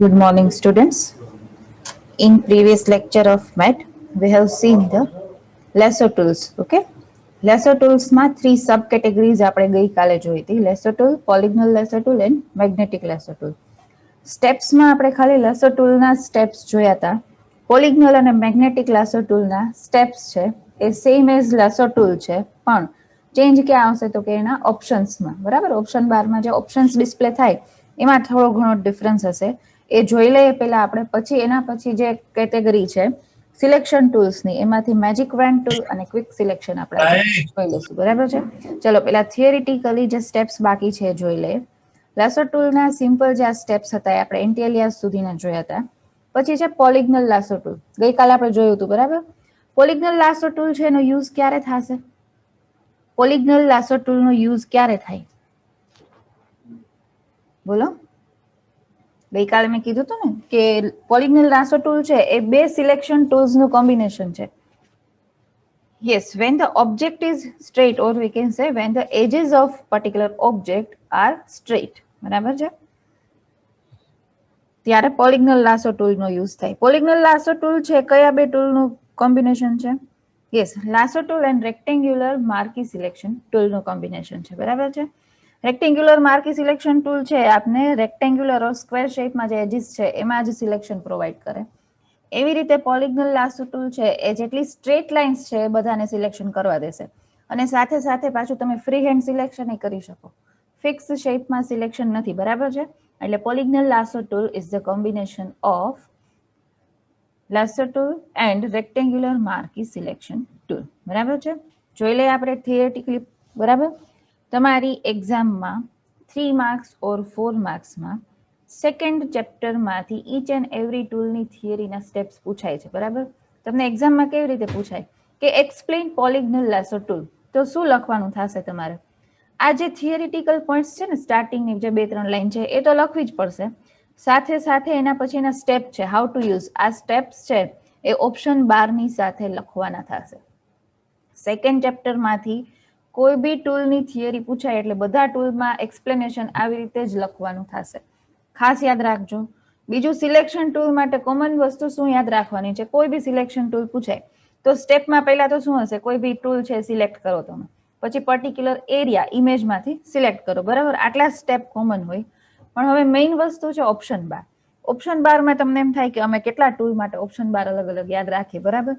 Good morning, students. In previous lecture of math, we have seen the lasso tools. Okay, lasso tools માં three subcategories આપણે ગઈકાલે જોઈ હતી. Lasso tool, polygonal lasso tool and magnetic lasso tool. Steps માં આપણે ખાલી lasso tool ના steps જોયા હતા. Polygonal અને magnetic lasso tool ના steps છે એ same as lasso tool છે, પણ ચેન્જ ક્યાં આવશે તો કે એના ઓપ્શન્સમાં. બરાબર, ઓપ્શન બારમાં જે ઓપ્શન્સ ડિસ્પ્લે થાય એમાં થોડો ઘણો ડિફરન્સ હશે. એ જોઈ લઈએ પહેલા આપણે, પછી એના પછી જે કેટેગરી છે સિલેક્શન ટૂલ્સની, એમાંથી મેજિક વેન ટૂલ અને ક્વિક સિલેક્શન આપણે જોઈ લઈશું. બરાબર છે, ચલો પહેલા થિયરિટિકલી જે સ્ટેપ્સ બાકી છે એ જોઈ લઈએ. લાસો ટૂલના સિમ્પલ જે આ સ્ટેપ્સ હતા એ આપણે એન્ટિએલિયાસ સુધીના જોયા હતા. પછી છે પોલિગ્નલ લાસો ટૂલ, ગઈકાલે આપણે જોયું હતું. બરાબર, પોલિગ્નલ લાસો ટૂલ છે એનો યુઝ ક્યારે થશે? પોલિગ્નલ લાસો ટૂલનો યુઝ ક્યારે થાય બોલો? ગઈકાલે મેં કીધું હતું ને કે પોલિગ્નલ લાસો ટૂલ છે એ બે સિલેક્શન ટૂલ્સનું કોમ્બિનેશન છે. Yes, when the object is straight, or we can say when the edges of particular object are straight. બરાબર છે, ત્યારે પોલિગ્નલ લાસો ટૂલનો યુઝ થાય. પોલિગ્નલ લાસો ટૂલ છે કયા બે ટૂલનું કોમ્બિનેશન છે? Yes, lasso tool and rectangular marquee selection ટૂલનું કોમ્બિનેશન છે. બરાબર છે, રેક્ટેન્ગ્યુલર માર્કી સિલેક્શન ટૂલ છે આપને રેક્ટેન્ગ્યુલર ઓર સ્ક્વેર શેપમાં જે એજીસ છે એમાં જ સિલેક્શન પ્રોવાઈડ કરે. એવી રીતે પોલિગ્નલ લાસો ટૂલ છે એ જેટલી સ્ટ્રેટ લાઇન્સ છે એ બધાને સિલેક્શન કરવા દેશે, અને સાથે સાથે પાછું તમે ફ્રી હેન્ડ સિલેક્શન કરી શકો, ફિક્સ શેપમાં સિલેક્શન નથી. બરાબર છે, એટલે polygonal lasso tool is the combination of lasso tool and rectangular marquee selection tool. બરાબર છે, જોઈ લઈએ આપણે થિયરેટિકલી. બરાબર, તમારી એક્ઝામમાં 3 માર્ક્સ ઓર 4 માર્ક્સમાં સેકન્ડ ચેપ્ટરમાંથી ઈચ એન્ડ એવરી ટૂલની થિયરીના સ્ટેપ્સ પૂછાય છે. બરાબર, તમને એક્ઝામમાં કેવી રીતે પૂછાય કે એક્સપ્લેન પોલિગ્નલ લાસો ટૂલ, તો શું લખવાનું થશે તમારે? આ જે થિયરિટિકલ પોઈન્ટ્સ છે ને, સ્ટાર્ટિંગની જે 2-3 લાઈન છે એ તો લખવી જ પડશે, સાથે સાથે એના પછીના સ્ટેપ છે હાઉ ટુ યુઝ. આ સ્ટેપ્સ છે એ ઓપ્શન 12ની સાથે લખવાના થશે. સેકન્ડ ચેપ્ટરમાંથી કોઈ બી ટૂલની થિયરી પૂછાય એટલે બધા ટૂલમાં એક્સપ્લેનેશન આવી રીતે જ લખવાનું થશે, ખાસ યાદ રાખજો. બીજું, સિલેક્શન ટૂલ માટે કોમન વસ્તુ શું યાદ રાખવાની છે? કોઈ બી સિલેક્શન ટૂલ પૂછાય તો સ્ટેપમાં પહેલા તો શું હશે? કોઈ બી ટૂલ છે સિલેક્ટ કરો તમે, પછી પર્ટિક્યુલર એરિયા ઇમેજમાંથી સિલેક્ટ કરો. બરાબર, આટલા સ્ટેપ કોમન હોય. પણ હવે મેઇન વસ્તુ છે ઓપ્શન 12. ઓપ્શન 12માં તમને એમ થાય કે અમે કેટલા ટૂલ માટે ઓપ્શન 12 અલગ અલગ યાદ રાખીએ. બરાબર,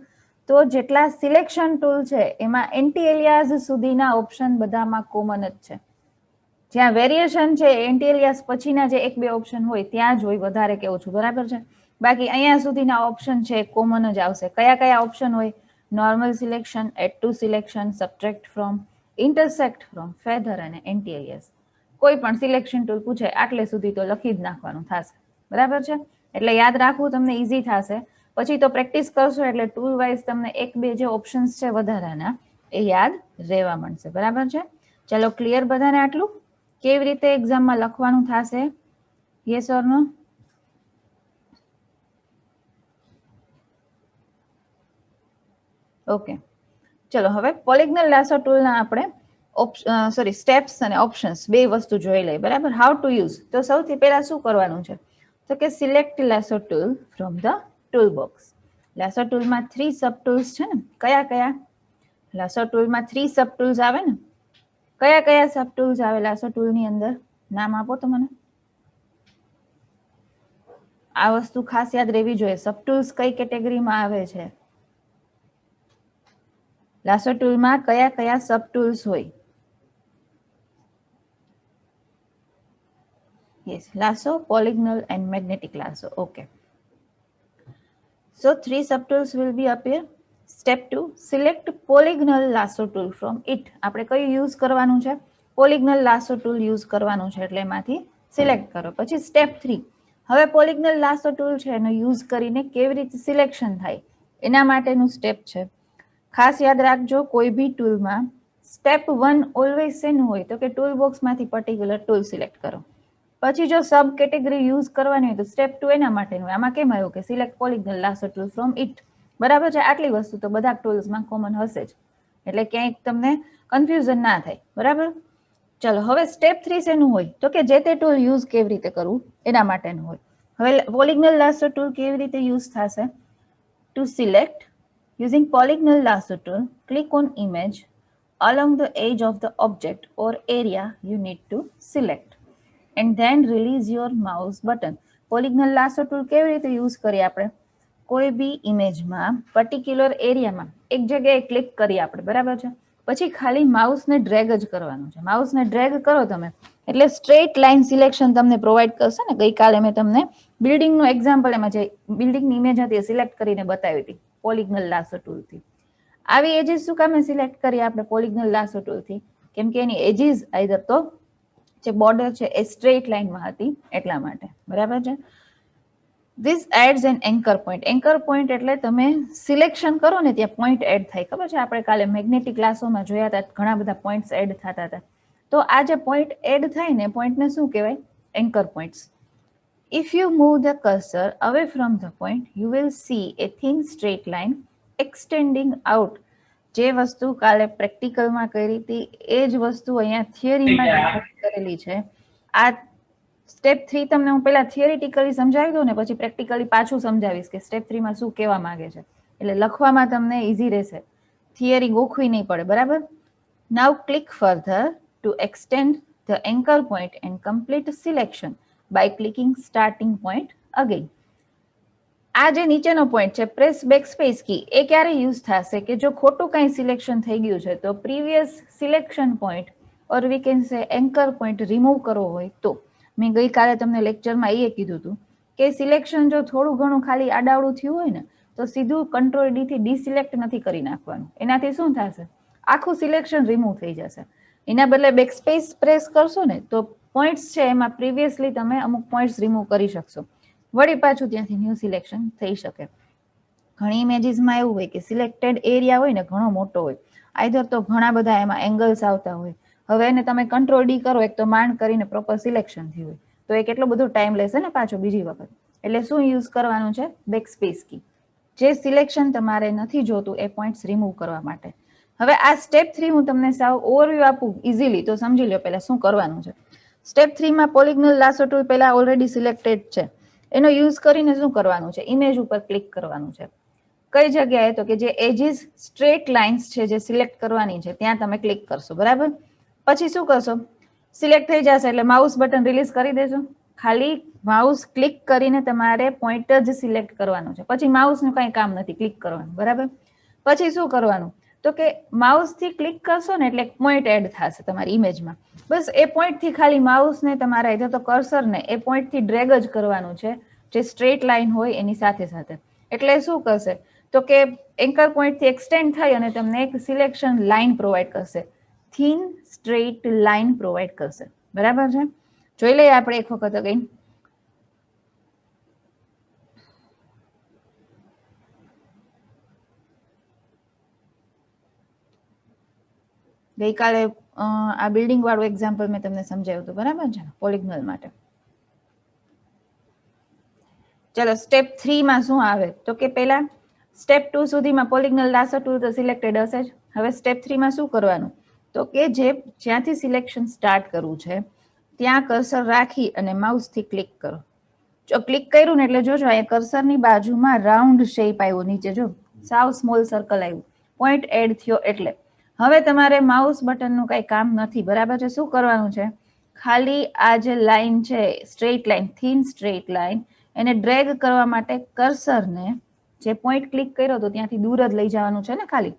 તો જેટલા સિલેક્શન ટૂલ છે એમાં એન્ટી-એલિયાસ સુધીના ઓપ્શન બધામાં કોમન જ છે. જ્યાં વેરિએશન છે એન્ટી-એલિયાસ પછીના જે 1-2 ઓપ્શન હોય ત્યાં જ હોય, વધારે કેવું છું. બરાબર છે, બાકી અહીંયા સુધીના ઓપ્શન છે કોમન જ આવશે. કયા કયા ઓપ્શન હોય? Normal selection, add to selection, subtract from, intersect from, feather અને એન્ટી-એલિયાસ. કોઈ પણ સિલેક્શન ટૂલ પૂછે આટલે સુધી તો લખી જ નાખવાનું થશે. બરાબર છે, એટલે યાદ રાખવું તમને ઈઝી થશે. પછી તો પ્રેક્ટિસ કરશો એટલે ટૂલ વાઇઝ તમને 1-2 જે ઓપ્શન્સ છે વધારાના એ યાદ રહેવા મળશે. બરાબર છે, ચલો ક્લિયર બધાને આટલું? કેવી રીતે એક્ઝામમાં લખવાનું થશે? Yes or no? ઓકે, ચલો હવે પોલિગ્નલ લાસો ટૂલના આપણે સ્ટેપ્સ અને ઓપ્શન્સ બે વસ્તુ જોઈ લઈએ. બરાબર, હાઉ ટુ યુઝ. તો સૌથી પહેલા શું કરવાનું છે તો કે select lasso tool from the tool box. Lasso ટૂલમાં 3 સબ ટૂલ્સ છે ને, કયા કયા? લાસો ટૂલમાં 3 સબ ટૂલ્સ આવે ને, કયા કયા સબ ટૂલ્સ આવે લાસો ટૂલની અંદર? નામ આપો તો મને. આ વસ્તુ ખાસ યાદ રહેવી જોઈએ, સબ ટૂલ્સ કઈ કેટેગરીમાં આવે છે. લાસો ટૂલમાં કયા કયા સબ ટૂલ્સ હોય? Yes, lasso, polygonal and magnetic lasso. Okay. So 3 subtools will be appear. Step 2, select polygonal lasso tool from it. આપણે કયું યુઝ કરવાનું છે? પોલિગ્નલ લાસો ટૂલ યુઝ કરવાનું છે, એટલે એમાંથી સિલેક્ટ કરો. પછી સ્ટેપ 3, હવે પોલિગ્નલ લાસો ટૂલ છે એનો યુઝ કરીને કેવી રીતે સિલેક્શન થાય એના માટેનું સ્ટેપ છે. ખાસ યાદ રાખજો, કોઈ બી ટૂલમાં સ્ટેપ 1 ઓલવેઝ શેનું હોય તો કે ટૂલ બોક્સમાંથી પર્ટિક્યુલર ટૂલ સિલેક્ટ કરો. પછી જો સબ કેટેગરી યુઝ કરવાની હોય તો સ્ટેપ 2 એના માટેનું. આમાં કેમ આવ્યું કે select પોલિગ્નલ lasso tool from it. બરાબર છે, આટલી વસ્તુ તો બધા ટૂલ્સમાં કોમન હશે જ, એટલે ક્યાંય તમને કન્ફ્યુઝન ના થાય. બરાબર, ચલો હવે સ્ટેપ 3 શેનું હોય તો કે જે તે ટૂલ યુઝ કેવી રીતે કરવું એના માટેનું હોય. હવે પોલિગ્નલ લાસો ટૂલ કેવી રીતે યુઝ થશે? To select, using polygonal lasso tool, click on image along the edge of the object or area you need to select and then release your mouse button. Polygonal lasso tool કેવી રીતે use કરીએ આપણે? કોઈ બી ઇમેજમાં particular એરિયામાં એક જગ્યાએ click કરીએ આપણે, બરાબર છે? પછી ખાલી માઉસને ડ્રેગ જ કરવાનું છે. માઉસને ડ્રેગ કરો તમે એટલે સ્ટ્રેટ લાઇન સિલેક્શન તમને પ્રોવાઈડ કરશે ને. ગઈકાલે મેં તમને બિલ્ડિંગનું એક્ઝામ્પલ એમાં જે બિલ્ડિંગની ઇમેજ હતી એ સિલેક્ટ કરીને બતાવી હતી પોલિગ્નલ લાસો ટૂલથી. આવી એજીસ શું કામે સિલેક્ટ કરીએ આપણે પોલિગ્નલ લાસો ટૂલથી? કેમ કે એની એજીસ આઈધર તો જે બોર્ડર છે એ સ્ટ્રેટ લાઇનમાં હતી એટલા માટે, બરાબર છે? This adds an anchor point. Anchor point એટલે તમે સિલેક્શન કરો ને ત્યાં પોઈન્ટ એડ થાય. ખબર છે આપણે કાલે મેગ્નેટિક ક્લાસોમાં જોયા હતા, ઘણા બધા પોઈન્ટ્સ એડ થતા હતા. તો આ જે પોઈન્ટ એડ થાય ને, પોઈન્ટને શું કહેવાય? Anchor points. If you move the cursor away from the point, you will see a thin straight line extending out. જે વસ્તુ કાલે પ્રેક્ટિકલમાં કરી હતી એ જ વસ્તુ અહીંયા થિયરીમાં કરેલી છે. આ સ્ટેપ 3 તમને હું પહેલા થિયરિટિકલી સમજાવી દઉં ને પછી પ્રેક્ટિકલી પાછું સમજાવીશ કે સ્ટેપ 3 માં શું કહેવા માંગે છે. એટલે લખવામાં તમને ઈઝી રહેશે, થિયરી ગોખવી નહીં પડે, બરાબર? Now click further to extend the anchor point and complete selection by clicking starting point again. આ જે નીચેનો પોઈન્ટ છે પ્રેસ બેકસ્પેસ કી, એ ક્યારે યુઝ થશે કે જો ખોટું કંઈ સિલેક્શન થઈ ગયું છે તો previous selection point or we can સે એન્કર પોઈન્ટ રિમૂવ કરવો હોય તો. મેં ગઈકાલે તમને લેક્ચરમાં એ કીધું હતું કે સિલેક્શન જો થોડું ઘણું ખાલી આડાવડું થયું હોય ને તો સીધું કંટ્રોલ ડી થી ડિસિલેક્ટ નથી કરી નાખવાનું. એનાથી શું થશે? આખું સિલેક્શન રિમૂવ થઈ જશે. એના બદલે બેકસ્પેસ પ્રેસ કરશો ને તો પોઈન્ટ્સ છે એમાં પ્રીવિયસલી તમે અમુક પોઈન્ટ્સ રિમૂવ કરી શકશો, વળી પાછું ત્યાંથી ન્યૂ સિલેક્શન થઈ શકે. ઘણી ઇમેજીસમાં એવું હોય કે સિલેક્ટેડ એરિયા હોય ને ઘણો મોટો હોય, આઈધર તો ઘણા બધા એમાં એંગલ્સ આવતા હોય. હવે એને તમે કંટ્રોલ ડી કરો એક તો માંડ કરીને પ્રોપર સિલેક્શન થયું હોય તો એ કેટલો બધો ટાઈમ લેશે ને પાછો બીજી વખત. એટલે શું યુઝ કરવાનું છે? Backspace key. જે સિલેક્શન તમારે નથી જોતું એ પોઈન્ટ્સ રિમૂવ કરવા માટે. હવે આ સ્ટેપ 3 હું તમને સાવ ઓવરવ્યુ આપું ઇઝીલી તો સમજી લો પહેલા શું કરવાનું છે. સ્ટેપ 3 માં પોલિગ્નલ લાસો ટૂલ પહેલા ઓલરેડી સિલેક્ટેડ છે, એનો યુઝ કરીને શું કરવાનું છે? ઇમેજ ઉપર ક્લિક કરવાનું છે. કઈ જગ્યાએ? તો કે જે એજીસ સ્ટ્રેટ લાઇન્સ છે જે સિલેક્ટ કરવાની છે ત્યાં તમે ક્લિક કરશો, બરાબર? પછી શું કરશો? સિલેક્ટ થઈ જશે એટલે માઉસ બટન રિલીઝ કરી દેજો. ખાલી માઉસ ક્લિક કરીને તમારે પોઈન્ટ જ સિલેક્ટ કરવાનું છે, પછી માઉસનું કંઈ કામ નથી, ક્લિક કરવાનું, બરાબર? પછી શું કરવાનું? તો કે માઉસથી ક્લિક કરશો ને એટલે પોઈન્ટ એડ થશે તમારી ઇમેજમાં. બસ એ પોઈન્ટથી ખાલી માઉસને તમારા either તો કર્સરને એ પોઈન્ટથી ડ્રેગ જ કરવાનું છે જે સ્ટ્રેટ લાઇન હોય એની સાથે સાથે. એટલે શું કરશે? તો કે એન્કર પોઈન્ટથી એક્સટેન્ડ થઈ અને તમને એક સિલેક્શન લાઇન પ્રોવાઈડ કરશે, થીન સ્ટ્રેટ લાઇન પ્રોવાઈડ કરશે, બરાબર છે? જોઈ લઈએ આપણે એક વખત અગેન. ગઈકાલે આ બિલ્ડિંગ વાળું એક્ઝામ્પલ મેં તમને સમજાવ્યું હતું, બરાબર છે? પોલિગ્નલ માટે. ચલો સ્ટેપ 3 માં શું આવે? તો કે પહેલા સ્ટેપ 2 સુધીમાં પોલિગ્નલ લાસો ટૂલ તો સિલેક્ટેડ હશે જ. હવે સ્ટેપ 3 માં શું કરવાનું? તો કે જ્યાંથી સિલેક્શન સ્ટાર્ટ કરવું છે ત્યાં કર્સર રાખી અને માઉસથી ક્લિક કરો. જો ક્લિક કર્યું ને એટલે જોજો અહીંયા કર્સરની બાજુમાં રાઉન્ડ શેપ આવ્યો, નીચે જો સાવ સ્મોલ સર્કલ આવ્યું, પોઈન્ટ એડ થયો. એટલે હવે તમારે માઉસ બટનનું કઈ કામ નથી, બરાબર છે? શું કરવાનું છે? ખાલી આ જે લાઈન છે straight line, thin straight line, એને ડ્રેગ કરવા માટે કર્સરને જે પોઈન્ટ ક્લિક કર્યો તો ત્યાંથી દૂર જ લઈ જવાનું છે ને ખાલી.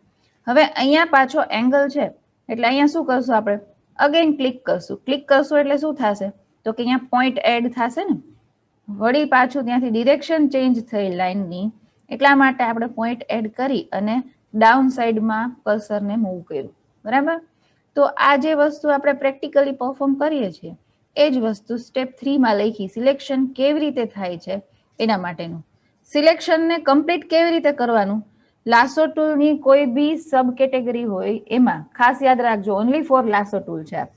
હવે અહીંયા પાછો એંગલ છે એટલે અહીંયા શું કરશું આપણે? અગેન ક્લિક કરશું. ક્લિક કરશું એટલે શું થશે? તો કે અહીંયા પોઈન્ટ એડ થશે ને, વળી પાછું ત્યાંથી ડિરેક્શન ચેન્જ થઈ લાઇનની, એટલા માટે આપણે પોઈન્ટ એડ કરી અને ડાઉન સાઈડમાં કર્સરને મૂવ કર્યું, બરાબર? તો આ જે વસ્તુ આપણે પ્રેક્ટિકલી પરફોર્મ કરીએ છીએ એ જ વસ્તુ સ્ટેપ 3 માં લખી. સિલેક્શન કેવી રીતે થાય છે એના માટેનું. સિલેક્શનને કમ્પ્લીટ કેવી રીતે કરવાનું? લાસો ટૂલની કોઈ બી સબ કેટેગરી હોય એમાં ખાસ યાદ રાખજો, ઓનલી ફોર લાસો ટૂલ છે.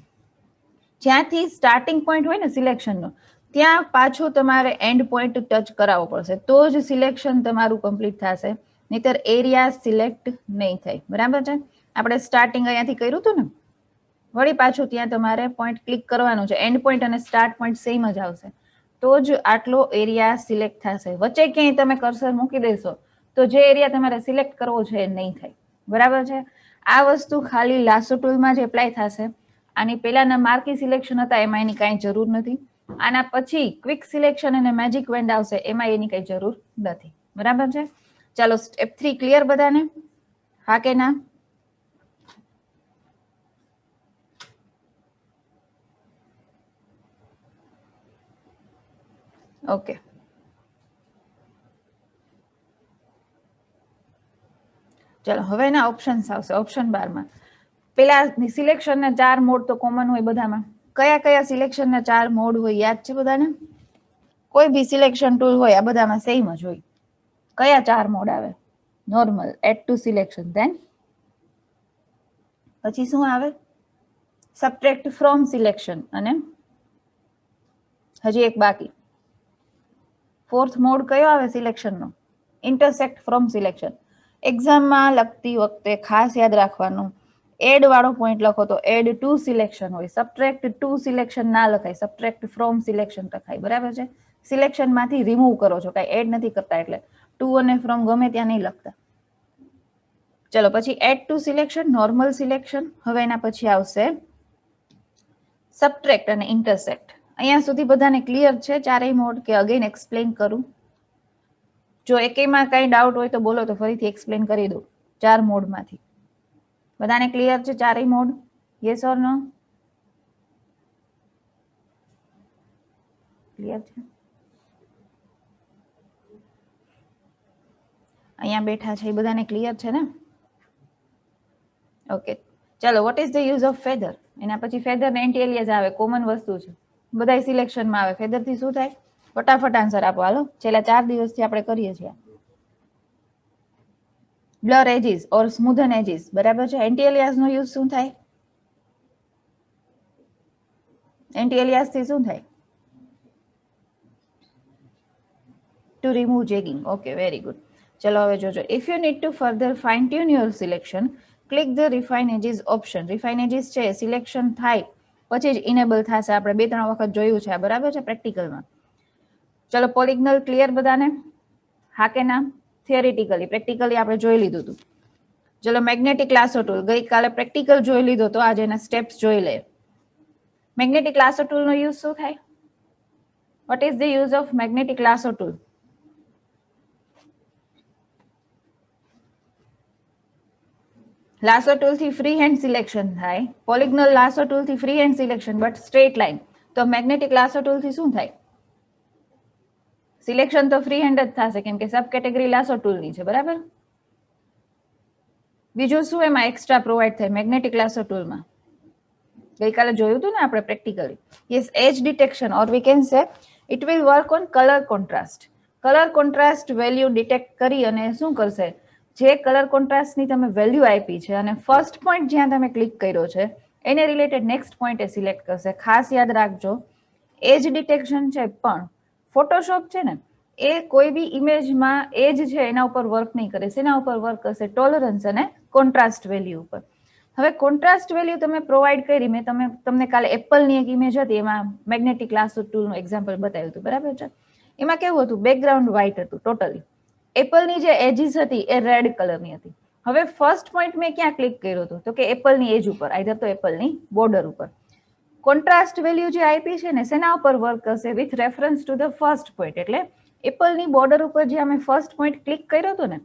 જ્યાંથી સ્ટાર્ટિંગ પોઈન્ટ હોય ને સિલેક્શનનો ત્યાં પાછું તમારે એન્ડ પોઈન્ટ ટચ કરાવવો પડશે તો જ સિલેક્શન તમારું કમ્પ્લીટ થશે, નહીતર એરિયા સિલેક્ટ નહીં થાય, બરાબર છે? આપણે સ્ટાર્ટિંગ અહીંયાથી કર્યું હતું ને, વળી પાછું ત્યાં તમારે પોઈન્ટ ક્લિક કરવાનું છે. એન્ડ પોઈન્ટ અને સ્ટાર્ટ પોઈન્ટ સેમ જ આવશે. તો જ આટલો એરિયા સિલેક્ટ થશે. વચ્ચે ક્યાંય તમે કર્સર મૂકી દેશો તો જે એરિયા તમારે સિલેક્ટ કરવો છે એ નહીં થાય. બરાબર છે. આ વસ્તુ ખાલી લાસો ટૂલમાં જ એપ્લાય થશે. આની પહેલાના માર્કી સિલેક્શન હતા એમાં એની કાંઈ જરૂર નથી. આના પછી ક્વિક સિલેક્શન અને મેજિક વેન્ડ આવશે એમાં એની કઈ જરૂર નથી. બરાબર છે. ચાલો સ્ટેપ 3 ક્લિયર બધાને? હા કે ના? ઓકે. ચલો હવે એના ઓપ્શન્સ આવશે. ઓપ્શન 12 માં પેલા સિલેક્શનના 4 મોડ તો કોમન હોય બધામાં. કયા કયા સિલેક્શનના 4 મોડ હોય યાદ છે બધાને? કોઈ બી સિલેક્શન ટૂલ હોય આ બધામાં સેમ જ હોય. કયા 4 મોડ આવે? Normal, add to selection, then પછી શું આવે? સબટ્રેક્ટ ફ્રોમ સિલેક્શન અને હજી એક બાકી. ફોર્થ મોડ કયો આવે સિલેક્શનનો? Intersect from selection. એક્ઝામમાં લખતી વખતે ખાસ યાદ રાખવાનું, એડ વાળો પોઈન્ટ લખો તો એડ ટુ સિલેક્શન હોય. સબટ્રેક્ટ ટુ સિલેક્શન ના લખાય, સબટ્રેક્ટ ફ્રોમ સિલેક્શન લખાય. બરાબર છે. સિલેક્શનમાંથી રિમૂવ કરો છો, કાંઈ એડ નથી કરતા એટલે ટુ અને ફ્રોમ ગમે ત્યાં નહીં લખતા. ચલો પછી add to selection, normal selection. હવે એના પછી આવશે સબટ્રેક્ટ અને ઇન્ટરસેક્ટ. અહીંયા સુધી બધાને ક્લિયર છે ચારેય મોડ કે અગેન એક્સપ્લેન કરું? જો એકેયમાં કઈ ડાઉટ હોય તો બોલો તો ફરીથી એક્સપ્લેન કરી દઉં. 4 મોડમાંથી બધાને ક્લિયર છે ચારેય mode? Yes or no? Clear છે? અહીંયા બેઠા છે એ બધાને ક્લિયર છે ને? ઓકે. ચાલો vote is the use of feather? એના પછી ફેધર ને એન્ટી એલિયાસ આવે, કોમન વસ્તુ છે. બધાય સિલેક્શનમાં આવે. ફેધર થી શું થાય? ફટાફટ આન્સર આપો હાલો. છેલ્લા 4 દિવસથી આપણે કરીએ છીએ. બ્લર એજીસ ઓર સ્મૂધન એજીસ. બરાબર છે. એન્ટી એલિયાસ નો યુઝ શું થાય? એન્ટી એલિયાસ થી શું થાય? To remove jagging. Okay, very good. ચલો હવે જોજો. If you need to further fine tune your selection, click the refine edges option. Refine edges છે સિલેક્શન થાય પછી જ ઇનેબલ થશે. આપણે 2-3 વખત જોયું છે. બરાબર છે પ્રેક્ટિકલમાં. ચલો પોલિગ્નલ ક્લિયર બધાને? હા કે ના? થિયરિટિકલી, પ્રેક્ટિકલી આપણે જોઈ લીધું હતું. ચલો મેગ્નેટિક લાસો ટૂલ ગઈકાલે પ્રેક્ટિકલ જોઈ લીધો તો આજે એના સ્ટેપ્સ જોઈ લે. મેગ્નેટિક લાસો ટૂલ નો યુઝ શું થાય? What is the use of magnetic lasso tool? Lasso tool થી ફ્રી હેન્ડ સિલેક્શન થાય. પોલિગ્નલ લાસો ટૂલ થી free hand selection but straight line. તો મેગ્નેટિક લાસો ટૂલ થી શું થાય? સિલેક્શન તો ફ્રી હેન્ડ જ થશે કેમ કે સબ કેટેગરી લાસો ટૂલની છે. બરાબર. બીજું શું એમાં એક્સ્ટ્રા પ્રોવાઈડ થાય મેગ્નેટિક લાસો ટૂલમાં? ગઈકાલે જોયું હતું ને આપણે practically. Yes, edge detection or we can say it will work on colour contrast. Colour contrast value detect કરી અને શું કરશે? જે કલર કોન્ટ્રાસ્ટની તમે વેલ્યુ આપી છે અને ફર્સ્ટ પોઈન્ટ જ્યાં તમે ક્લિક કર્યો છે એને રિલેટેડ નેક્સ્ટ પોઈન્ટ એ સિલેક્ટ કરશે. ખાસ યાદ રાખજો, એજ ડિટેક્શન છે પણ ફોટોશોપ છે ને એ કોઈ બી ઇમેજમાં એજ છે એના ઉપર વર્ક નહીં કરે. એના ઉપર વર્ક કરશે ટોલરન્સ અને કોન્ટ્રાસ્ટ વેલ્યુ ઉપર. હવે કોન્ટ્રાસ્ટ વેલ્યુ તમે પ્રોવાઈડ કરી. મેં તમને કાલે એપલની એક ઇમેજ હતી એમાં મેગ્નેટિક લાસો ટૂલનું એક્ઝામ્પલ બતાવ્યું હતું. બરાબર છે. એમાં કેવું હતું? બેકગ્રાઉન્ડ વ્હાઇટ હતું ટોટલી. એપલની જે એજીસ હતી એ રેડ કલરની હતી. હવે ફર્સ્ટ પોઈન્ટ મેં ક્યાં ક્લિક કર્યો હતો? તો કે એપલની એજ ઉપર, આઈધર તો એપલની બોર્ડર ઉપર. કોન્ટ્રાસ્ટ વેલ્યુ જે આપી છે ને શેના ઉપર વર્ક કરશે? With reference to the first point. એટલે એપલની બોર્ડર ઉપર જે અમે ફર્સ્ટ પોઈન્ટ ક્લિક કર્યો હતો ને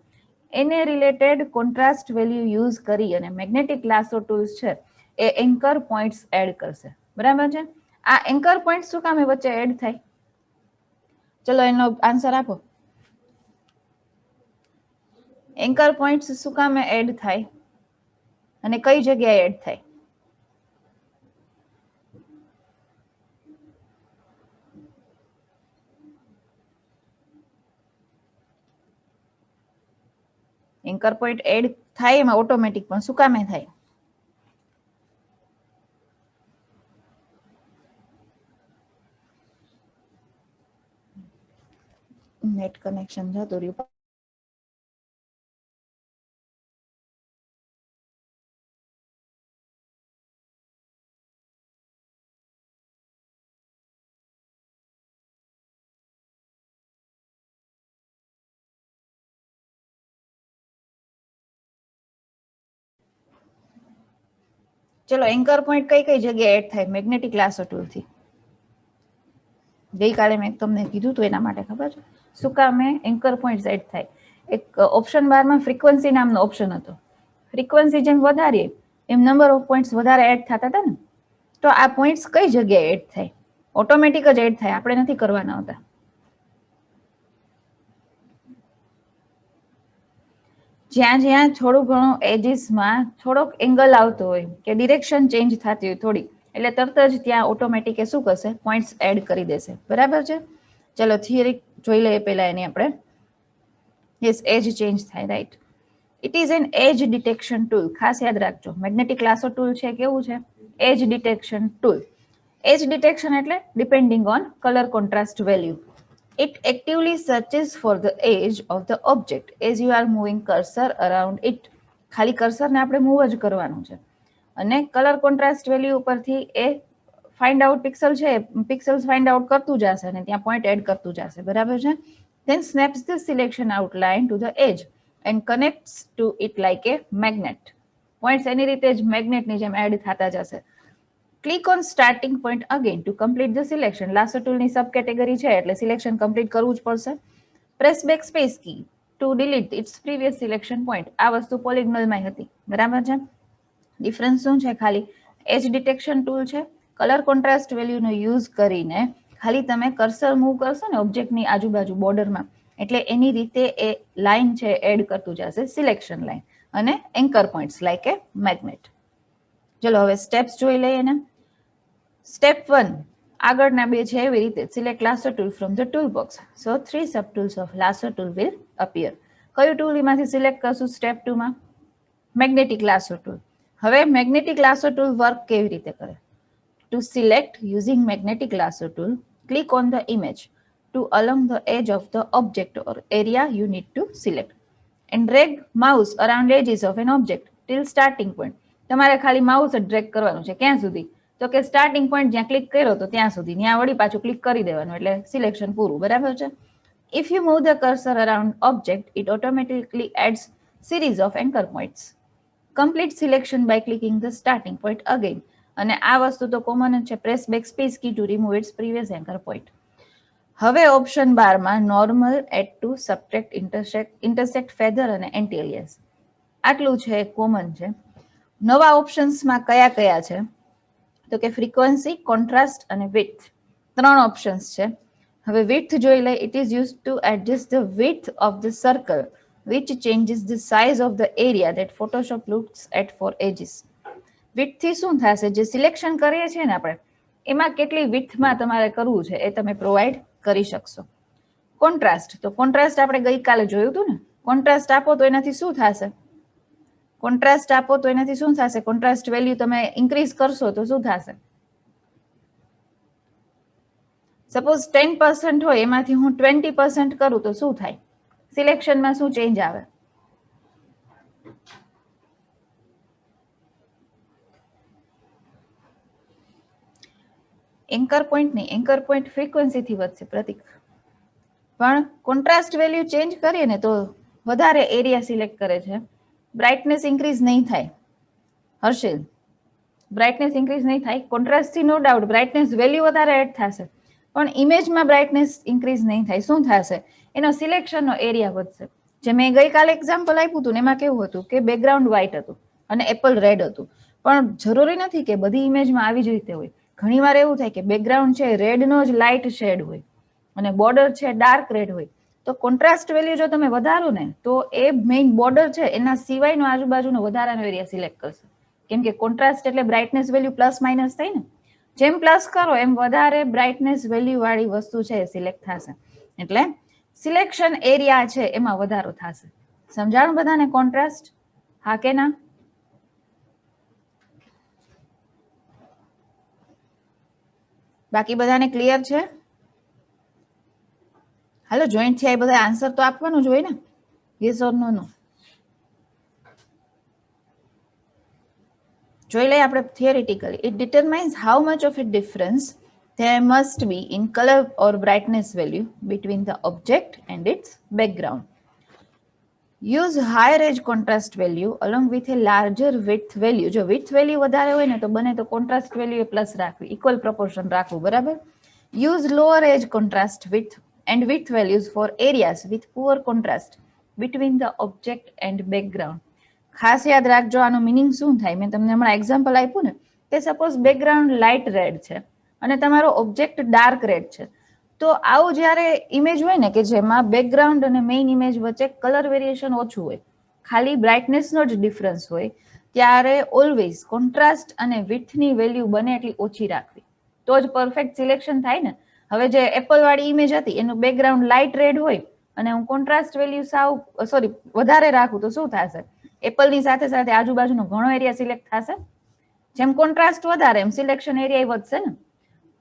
એને રિલેટેડ કોન્ટ્રાસ્ટ વેલ્યુ યુઝ કરી અને મેગ્નેટિક લાસો ટૂલ્સ છે એ એન્કર પોઈન્ટ્સ એડ કરશે. બરાબર છે. આ એન્કર પોઈન્ટ શું કામે વચ્ચે એડ થાય? ચલો એનો આન્સર આપો. એન્કર પોઈન્ટ્સ શું કામે એડ થાય અને કઈ જગ્યાએ એડ થાય? એન્કર પોઈન્ટ એડ થાય એમાં ઓટોમેટિક, પણ શું કામે થાય? નેટ કનેક્શન જતું રહ્યું. ચલો એન્કર પોઈન્ટ કઈ કઈ જગ્યાએ એડ થાય મેગ્નેટિક લાસો ટૂલ થી? ગઈકાલે મેં તમને કીધું હતું એના માટે ખબર છે શું કામે એન્કર પોઈન્ટ એડ થાય? એક ઓપ્શન બારમાં ફ્રીક્વન્સી નામનો ઓપ્શન હતો. ફ્રીક્વન્સી જેમ વધારીએ એમ નંબર ઓફ પોઈન્ટ્સ વધારે એડ થતા હતા ને, તો આ પોઈન્ટ્સ કઈ જગ્યાએ એડ થાય? ઓટોમેટિક જ એડ થાય, આપણે નથી કરવાના હોતા. જ્યાં જ્યાં થોડું ઘણું એજીસમાં થોડોક એંગલ આવતો હોય કે ડિરેક્શન ચેન્જ થતી હોય થોડી, એટલે તરત જ ત્યાં ઓટોમેટિક શું કરશે? પોઈન્ટ્સ એડ કરી દેશે. બરાબર છે? ચલો થિયરી જોઈ લઈએ પહેલા એની આપણે. યસ, એજ ચેન્જ થાય, right. It is an edge detection tool. ખાસ યાદ રાખજો, મેગ્નેટિક લાસો ટૂલ છે કેવું છે? Edge detection tool. Edge detection એટલે depending on colour contrast value. It actively searches for the edge of the object as you are moving cursor around it. ખાલી કર્સરને આપણે મૂવ જ કરવાનું છે અને કલર કોન્ટ્રાસ્ટ વેલ્યુ ઉપરથી એ ફાઇન્ડ આઉટ પિક્સલ્સ ફાઇન્ડ આઉટ કરતું જશે અને ત્યાં પોઈન્ટ એડ કરતું જશે. બરાબર છે? Then snaps the selection outline to the edge and connects to it like a magnet. Points એની રીતે જ મેગ્નેટની જેમ એડ થતા જશે. Click on starting point again to complete the selection. Lasso ટૂલની સબ કેટેગરી છે એટલે સિલેક્શન કમ્પ્લીટ કરવું જ પડશે. Press back space key to delete its previous selection point. આ વસ્તુ પોલિગનલમાં હતી. બરાબર છે? ડિફરન્સ શું છે? ખાલી એજ ડિટેક્શન ટૂલ છે. કલર કોન્ટ્રાસ્ટ વેલ્યુનો યુઝ કરીને ખાલી તમે કર્સર મૂવ કરશો ને ઓબ્જેક્ટની આજુબાજુ બોર્ડરમાં, એટલે એની રીતે એ લાઈન છે એડ કરતું જશે, સિલેક્શન લાઈન, અને એન્કર પોઈન્ટ્સ લાઈક એ મેગ્નેટ. ચલો હવે સ્ટેપ્સ જોઈ લઈએ ને. સ્ટેપ 1, આગળના બે છે એવી રીતે. Select lasso tool from the tool box. So 3 sub tools of lasso tool will appear. કયું ટૂલ એમાંથી સિલેક્ટ કરશું સ્ટેપ 2 માં? Magnetic lasso tool. હવે મેગ્નેટિક લાસો ટૂલ વર્ક કેવી રીતે કરે? To select using magnetic lasso tool, click on the image to along the edge of the object or area you need to select and drag mouse around edges of an object till starting point. તમારે ખાલી mouse જ drag કરવાનું છે. ક્યાં સુધી? તો કે starting point જ્યાં ક્લિક કર્યો તો ત્યાં સુધી, ત્યાં વળી પાછું ક્લિક કરી દેવાનું એટલે સિલેક્શન પૂરું. બરાબર છે? If you move the cursor around object, it automatically adds series of anchor points. Complete selection by clicking the starting point again. અને આ વસ્તુ તો કોમન જ છે. Press back space key to remove its previous anchor point. હવે option બારમાં normal, add to, subtract, intersect, feather અને anti alias. આટલું છે, કોમન છે. નવા ઓપ્શન્સમાં કયા કયા છે? તો કે ફ્રીક્વન્સી, કોન્ટ્રાસ્ટ અને વિડ્થ. 3 ઓપ્શન્સ છે. હવે વિડ્થ જોઈ લે. It is use to adjust the width of the circle which changes the size of the area that Photoshop looks at for edges. Width થી શું થશે? જે સિલેક્શન કરીએ છીએ ને આપણે, એમાં કેટલી વિડ્થમાં તમારે કરવું છે એ તમે પ્રોવાઈડ કરી શકશો. કોન્ટ્રાસ્ટ, તો કોન્ટ્રાસ્ટ આપણે ગઈકાલે જોયું હતું ને. કોન્ટ્રાસ્ટ આપો તો એનાથી શું થશે? કોન્ટ્રાસ્ટ આપો તો એનાથી શું થશે? કોન્ટ્રાસ્ટ વેલ્યુ તમે ઇન્ક્રીઝ કરશો તો શું થશે? સપોઝ 10% હોય એમાંથી હું 20% કરું તો શું થાય? સિલેક્શનમાં શું ચેન્જ આવે? એન્કર પોઈન્ટ નહીં, એન્કર પોઈન્ટ ફ્રીક્વન્સીથી વધશે પ્રતિક. પણ કોન્ટ્રાસ્ટ વેલ્યુ ચેન્જ કરીએ ને તો વધારે એરિયા સિલેક્ટ કરે છે. બ્રાઇટનેસ ઇન્ક્રીઝ નહીં થાય. હર્ષિલ, બ્રાઇટનેસ ઇન્ક્રીઝ નહીં થાય. કોન્ટ્રાસ્ટથી નો ડાઉટ બ્રાઇટનેસ વેલ્યુ વધારે એડ થશે, પણ ઇમેજમાં બ્રાઇટનેસ ઇન્ક્રીઝ નહીં થાય. શું થશે? એનો સિલેક્શનનો એરિયા વધશે. જે મેં ગઈકાલે એક્ઝામ્પલ આપ્યું હતું ને, એમાં કેવું હતું કે બેકગ્રાઉન્ડ વ્હાઇટ હતું અને એપલ રેડ હતું. પણ જરૂરી નથી કે બધી ઇમેજમાં આવી જ રીતે હોય. ઘણી વાર એવું થાય કે બેકગ્રાઉન્ડ છે રેડનો જ લાઇટ શેડ હોય અને બોર્ડર છે ડાર્ક રેડ હોય. તો કોન્ટ્રાસ્ટ વેલ્યુ જો તમે વધારો ને તો એ મેઇન બોર્ડર છે એના સિવાયનો આજુબાજુનો વધારાનો એરિયા સિલેક્ટ કરશે. કેમ કે કોન્ટ્રાસ્ટ એટલે બ્રાઇટનેસ વેલ્યુ પ્લસ માઇનસ થાય ને. જેમ પ્લસ કરો એમ વધારે બ્રાઇટનેસ વેલ્યુ વાળી વસ્તુ છે એ સિલેક્ટ થશે. એટલે સિલેક્શન એરિયા છે એમાં વધારો થશે. સમજાણું બધાને કોન્ટ્રાસ્ટ? હા કે ના? બાકી બધાને ક્લિયર છે? હાલો, જોઈન્ટ થયા બધા આન્સર તો આપવાનું જ હોય ને. Yes or no? જોઈ લઈએ આપણે theoretically. It determines how much of a difference there must be in color or brightness value between the object and its background. Use higher edge contrast value along with a larger width value. જો width value વધારે હોય ને તો બને તો contrast value એ plus રાખવી, equal proportion રાખવું, બરાબર. Use lower edge contrast with and width values for areas with poor contrast between the object and background. ખાસ યાદ રાખજો આનો મિનિંગ શું થાય. મેં તમને હમણાં એક્ઝામ્પલ આપ્યું ને કે સપોઝ બેકગ્રાઉન્ડ લાઇટ રેડ છે અને તમારો ઓબ્જેક્ટ ડાર્ક રેડ છે, તો આવું જ્યારે ઇમેજ હોય ને કે જેમાં બેકગ્રાઉન્ડ અને મેઇન ઇમેજ વચ્ચે કલર વેરિએશન ઓછું હોય, ખાલી બ્રાઇટનેસનો જ ડિફરન્સ હોય, ત્યારે ઓલવેઝ કોન્ટ્રાસ્ટ અને વિડ્થની વેલ્યુ બને એટલી ઓછી રાખવી, તો જ પરફેક્ટ સિલેક્શન થાય ને. હવે જે એપલ વાળી ઇમેજ હતી એનું બેકગ્રાઉન્ડ લાઇટ રેડ હોય અને હું કોન્ટ્રાસ્ટ વેલ્યુ વધારે રાખું તો શું થશે? એપલની સાથે સાથે આજુબાજુનો ઘણો એરિયા સિલેક્ટ થશે. જેમ કોન્ટ્રાસ્ટ વધારે એમ સિલેક્શન એરિયા વધશે ને.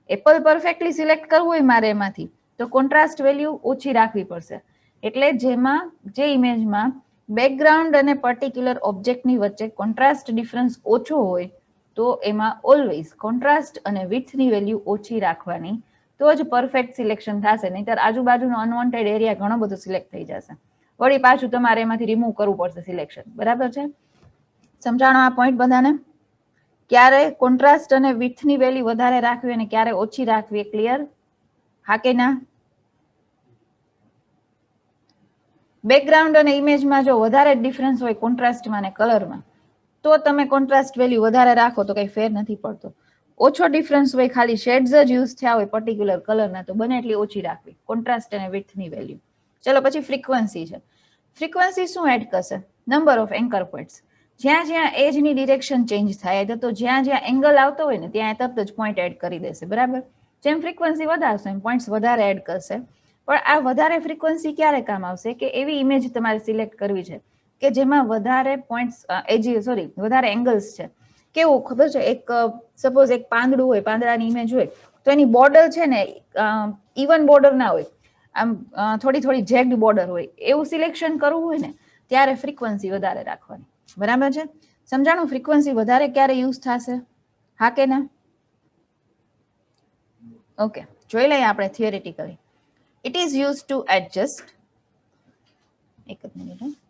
એપલ પરફેક્ટલી સિલેક્ટ કરવું હોય મારે એમાંથી તો કોન્ટ્રાસ્ટ વેલ્યુ ઓછી રાખવી પડશે. એટલે જેમાં જે ઇમેજમાં બેકગ્રાઉન્ડ અને પર્ટિક્યુલર ઓબ્જેક્ટની વચ્ચે કોન્ટ્રાસ્ટ ડિફરન્સ ઓછો હોય તો એમાં ઓલવેઝ કોન્ટ્રાસ્ટ અને વિડ્થની વેલ્યુ ઓછી રાખવાની, તો જ પરફેક્ટ સિલેક્શન થશે. નહીતર આજુબાજુનો અનવોન્ટેડ એરિયા ઘણો બધો સિલેક્ટ થઈ જશે, વળી પાછું તમારે એમાંથી રિમૂવ કરવું પડશે સિલેક્શન. બરાબર છે? સમજાણો આ પોઈન્ટ બધાને? ક્યારે કોન્ટ્રાસ્ટ અને વિડ્થની વેલ્યુ વધારે રાખવી અને ક્યારે ઓછી રાખવી, ક્લિયર? હા કે ના? બેકગ્રાઉન્ડ અને ઇમેજમાં જો વધારે ડિફરન્સ હોય કોન્ટ્રાસ્ટમાં અને કલરમાં, તો તમે કોન્ટ્રાસ્ટ વેલ્યુ વધારે રાખો તો કંઈ ફેર નથી પડતો. ઓછો ડિફરન્સ હોય, ખાલી શેડ્સ જ યુઝ થયા હોય પર્ટિક્યુલર કલરના, તો બને એટલી ઓછી રાખવી કોન્ટ્રાસ્ટ અને વિડ્થની વેલ્યુ. ચલો પછી ફ્રીક્વન્સી છે. ફ્રીક્વન્સી શું એડ કરશે? Number of anchor points. જ્યાં જ્યાં એજની ડિરેક્શન ચેન્જ થાય તો જ્યાં જ્યાં એંગલ આવતો હોય ને ત્યાં તરત જ પોઈન્ટ એડ કરી દેશે, બરાબર. જેમ ફ્રીક્વન્સી વધારશો એમ પોઈન્ટ્સ વધારે એડ કરશે. પણ આ વધારે ફ્રીક્વન્સી ક્યારે કામ આવશે? કે એવી ઇમેજ તમારે સિલેક્ટ કરવી છે કે જેમાં વધારે પોઈન્ટ્સ વધારે એંગલ્સ છે. કેવું ખબર છે? એક સપોઝ એક પાંદડું હોય, પાંદડાની ઇમેજ હોય તો એની બોર્ડર છે ને ઇવન બોર્ડર ના હોય, આમ થોડી થોડી જેગ્ડ બોર્ડર હોય. એવું સિલેક્શન કરવું હોય ને ત્યારે ફ્રીક્વન્સી વધારે રાખવાની. બરાબર છે? સમજાણું? ફ્રીક્વન્સી વધારે ક્યારે યુઝ થશે? હા કે ના? ઓકે, જોઈ લઈએ આપણે theoretically. It is use to adjust, એક જ minute.